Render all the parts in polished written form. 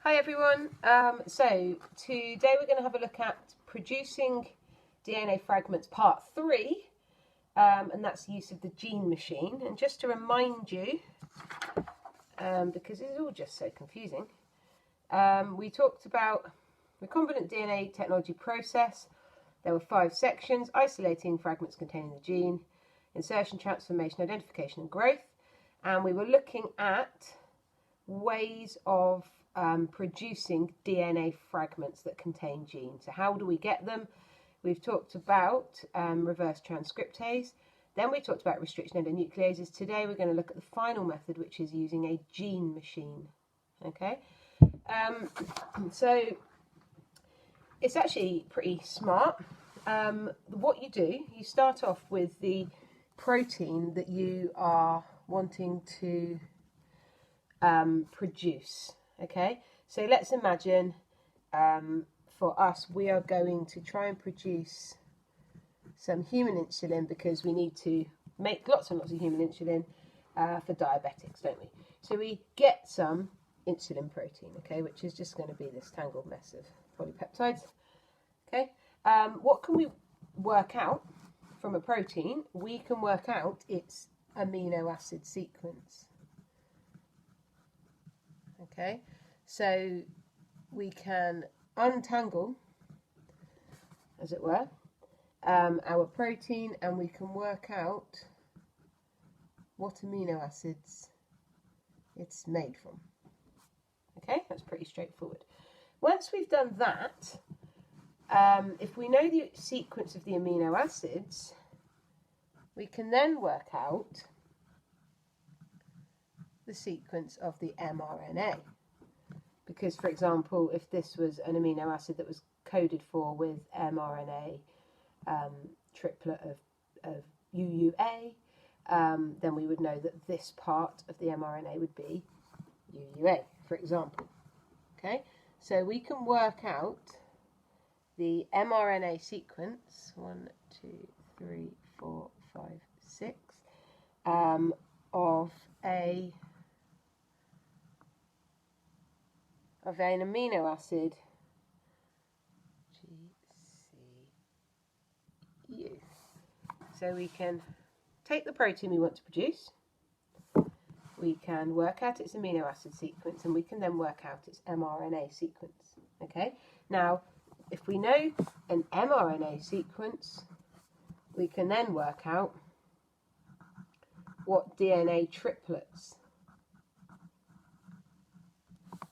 Hi everyone. So today we're going to have a look at producing DNA fragments part 3, and that's the use of the gene machine. And just to remind you, because it's all just so confusing, we talked about recombinant DNA technology process. There were 5 sections: isolating fragments containing the gene, insertion, transformation, identification and growth. And we were looking at ways of producing DNA fragments that contain genes. So how do we get them? We've talked about reverse transcriptase. Then we talked about restriction endonucleases. Today we're going to look at the final method, which is using a gene machine. Okay, so it's actually pretty smart. What you do, you start off with the protein that you are wanting to produce. Okay, so let's imagine for us we are going to try and produce some human insulin because we need to make lots and lots of human insulin for diabetics, don't we? So we get some insulin protein, okay, which is just going to be this tangled mess of polypeptides. Okay, what can we work out from a protein? We can work out its amino acid sequence. Okay, so we can untangle, as it were, our protein, and we can work out what amino acids it's made from. Okay, that's pretty straightforward. Once we've done that, if we know the sequence of the amino acids, we can then work out the sequence of the mRNA. Because, for example, if this was an amino acid that was coded for with mRNA triplet of UUA, then we would know that this part of the mRNA would be UUA, for example. Okay, so we can work out the mRNA sequence 1, 2, 3, 4, 5, 6 of an amino acid GCU. So we can take the protein we want to produce, we can work out its amino acid sequence, and we can then work out its mRNA sequence. Okay, now if we know an mRNA sequence, we can then work out what DNA triplets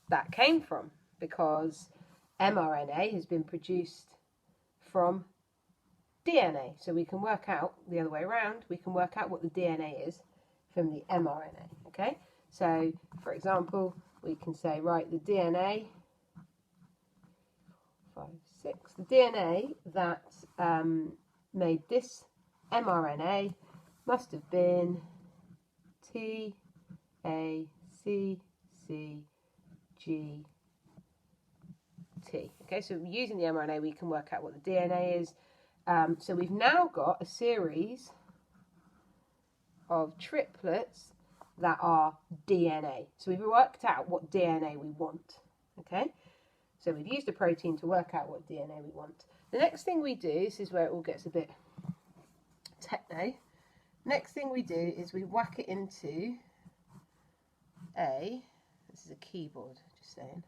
that came from, because mRNA has been produced from DNA. So we can work out the other way around, we can work out what the DNA is from the mRNA. Okay, so for example, we can say, right, the DNA 5, 6, the DNA that made this mRNA must have been T, A, C, C, G, T. Okay, so using the mRNA, we can work out what the DNA is. So we've now got a series of triplets that are DNA. So we've worked out what DNA we want. Okay, so we've used a protein to work out what DNA we want. The next thing we do, this is where it all gets a bit techno. Next thing we do is we whack it into this is a keyboard, just saying.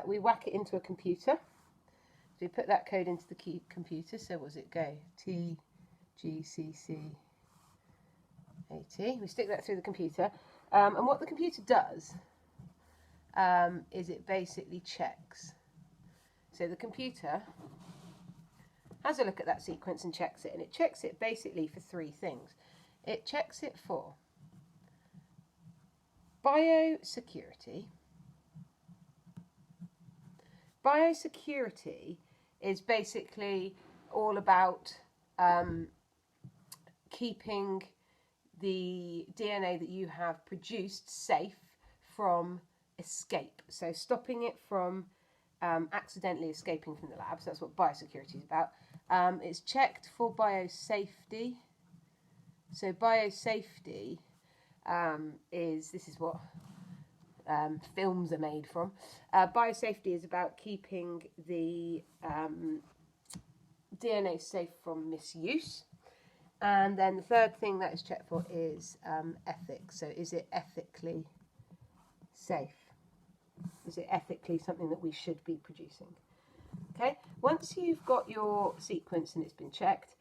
We whack it into a computer. So we put that code into the computer. So what does it go? T, G, C, C, A, T. We stick that through the computer. And what the computer does is it basically checks. So the computer has a look at that sequence and checks it. And it checks it basically for 3 things. It checks it for biosecurity. Biosecurity is basically all about keeping the DNA that you have produced safe from escape. So stopping it from accidentally escaping from the lab. So that's what biosecurity is about. It's checked for biosafety. So biosafety this is what films are made from. Biosafety is about keeping the DNA safe from misuse. And then the third thing that is checked for is ethics. So is it ethically safe? Is it ethically something that we should be producing? Okay, once you've got your sequence and it's been checked,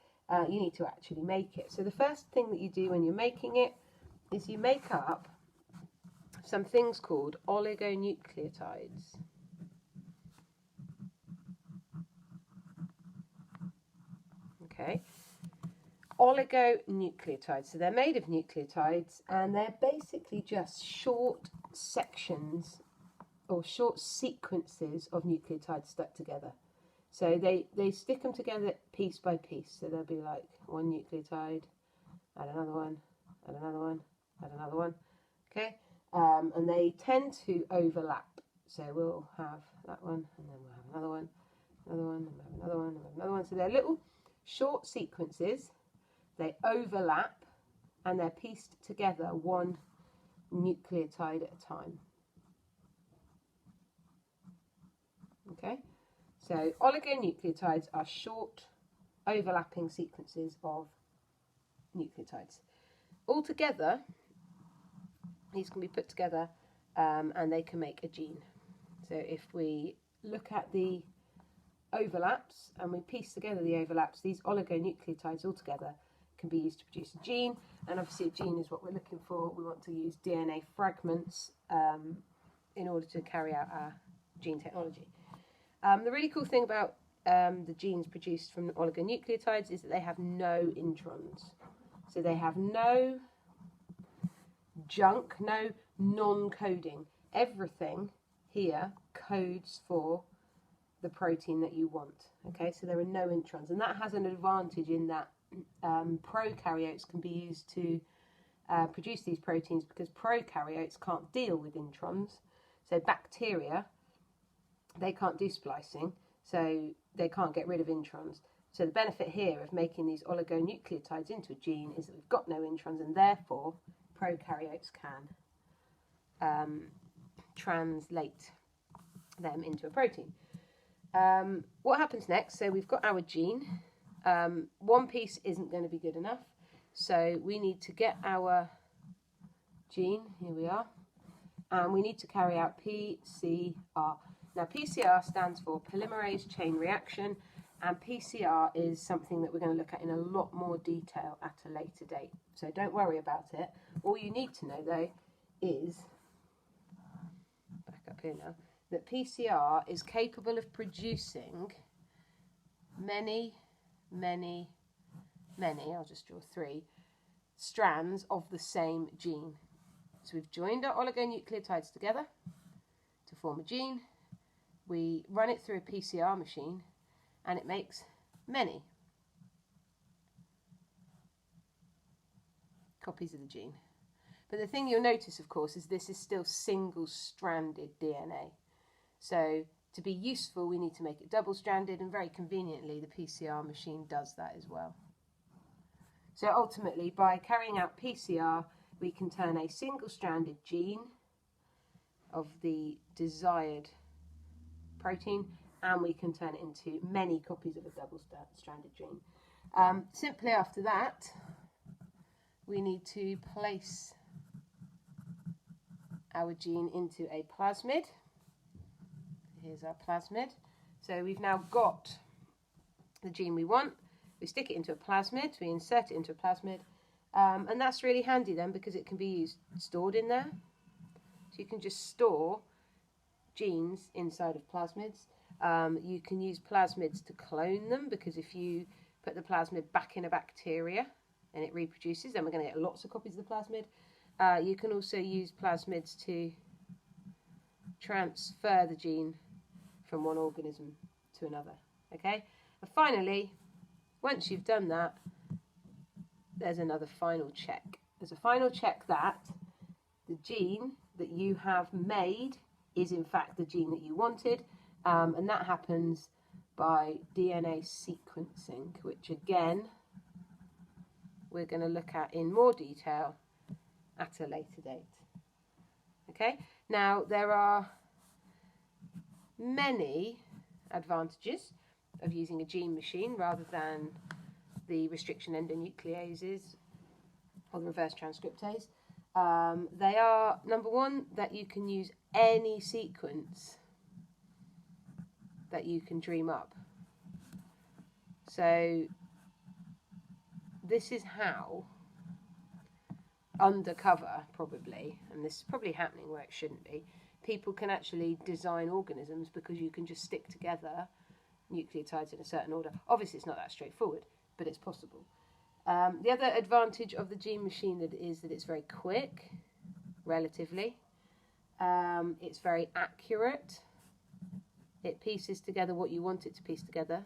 you need to actually make it. So the first thing that you do when you're making it is you make up some things called oligonucleotides. Okay, oligonucleotides. So they're made of nucleotides, and they're basically just short sections or short sequences of nucleotides stuck together. So they stick them together piece by piece. So there'll be like one nucleotide, add another one, add another one, add another one. Okay, and they tend to overlap. So we'll have that one, and then we'll have another one, another one, and we'll have another one, and we'll have another one. So they're little short sequences. They overlap, and they're pieced together one nucleotide at a time. Okay, so oligonucleotides are short, overlapping sequences of nucleotides. Altogether, these can be put together and they can make a gene. So if we look at the overlaps and we piece together the overlaps, these oligonucleotides altogether can be used to produce a gene. And obviously a gene is what we're looking for. We want to use DNA fragments in order to carry out our gene technology. The really cool thing about the genes produced from the oligonucleotides is that they have no introns. So they have no junk, no non-coding. Everything here codes for the protein that you want. Okay, so there are no introns, and that has an advantage in that prokaryotes can be used to produce these proteins, because prokaryotes can't deal with introns. So bacteria, they can't do splicing, so they can't get rid of introns. So the benefit here of making these oligonucleotides into a gene is that we've got no introns, and therefore prokaryotes can translate them into a protein. What happens next? So we've got our gene. One piece isn't going to be good enough, so we need to get our gene. Here we are. And we need to carry out PCR. Now, PCR stands for polymerase chain reaction, and PCR is something that we're going to look at in a lot more detail at a later date. So don't worry about it. All you need to know, though, is, back up here now, that PCR is capable of producing many, I'll just draw 3, strands of the same gene. So we've joined our oligonucleotides together to form a gene. We run it through a PCR machine, and it makes many copies of the gene. But the thing you'll notice, of course, is this is still single-stranded DNA. So to be useful, we need to make it double-stranded, and very conveniently, the PCR machine does that as well. So ultimately, by carrying out PCR, we can turn a single-stranded gene of the desired protein, and we can turn it into many copies of a double-stranded gene. Simply after that, we need to place our gene into a plasmid. Here's our plasmid. So we've now got the gene we want. We stick it into a plasmid, we insert it into a plasmid, and that's really handy then, because it can be stored in there. So you can just store genes inside of plasmids. You can use plasmids to clone them, because if you put the plasmid back in a bacteria and it reproduces, then we're going to get lots of copies of the plasmid. You can also use plasmids to transfer the gene from one organism to another. Okay, and finally, once you've done that, there's another final check. There's a final check that the gene that you have made is in fact the gene that you wanted, and that happens by DNA sequencing, which again we're going to look at in more detail at a later date. Okay, Now, there are many advantages of using a gene machine rather than the restriction endonucleases or the reverse transcriptase. They are, number one, that you can use any sequence that you can dream up. So this is how, undercover probably, and this is probably happening where it shouldn't be, people can actually design organisms because you can just stick together nucleotides in a certain order. Obviously it's not that straightforward, but it's possible. The other advantage of the gene machine is that it's very quick, relatively. It's very accurate. It pieces together what you want it to piece together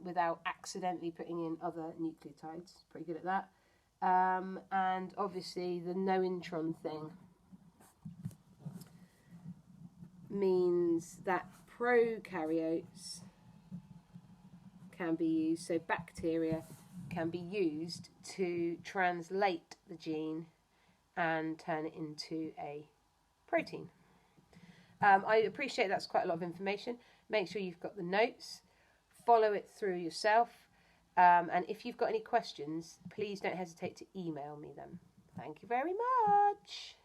without accidentally putting in other nucleotides. Pretty good at that. And obviously the no intron thing means that prokaryotes can be used, so bacteria can be used to translate the gene and turn it into a protein. I appreciate that's quite a lot of information. Make sure you've got the notes, follow it through yourself, and if you've got any questions, please don't hesitate to email me them. Thank you very much.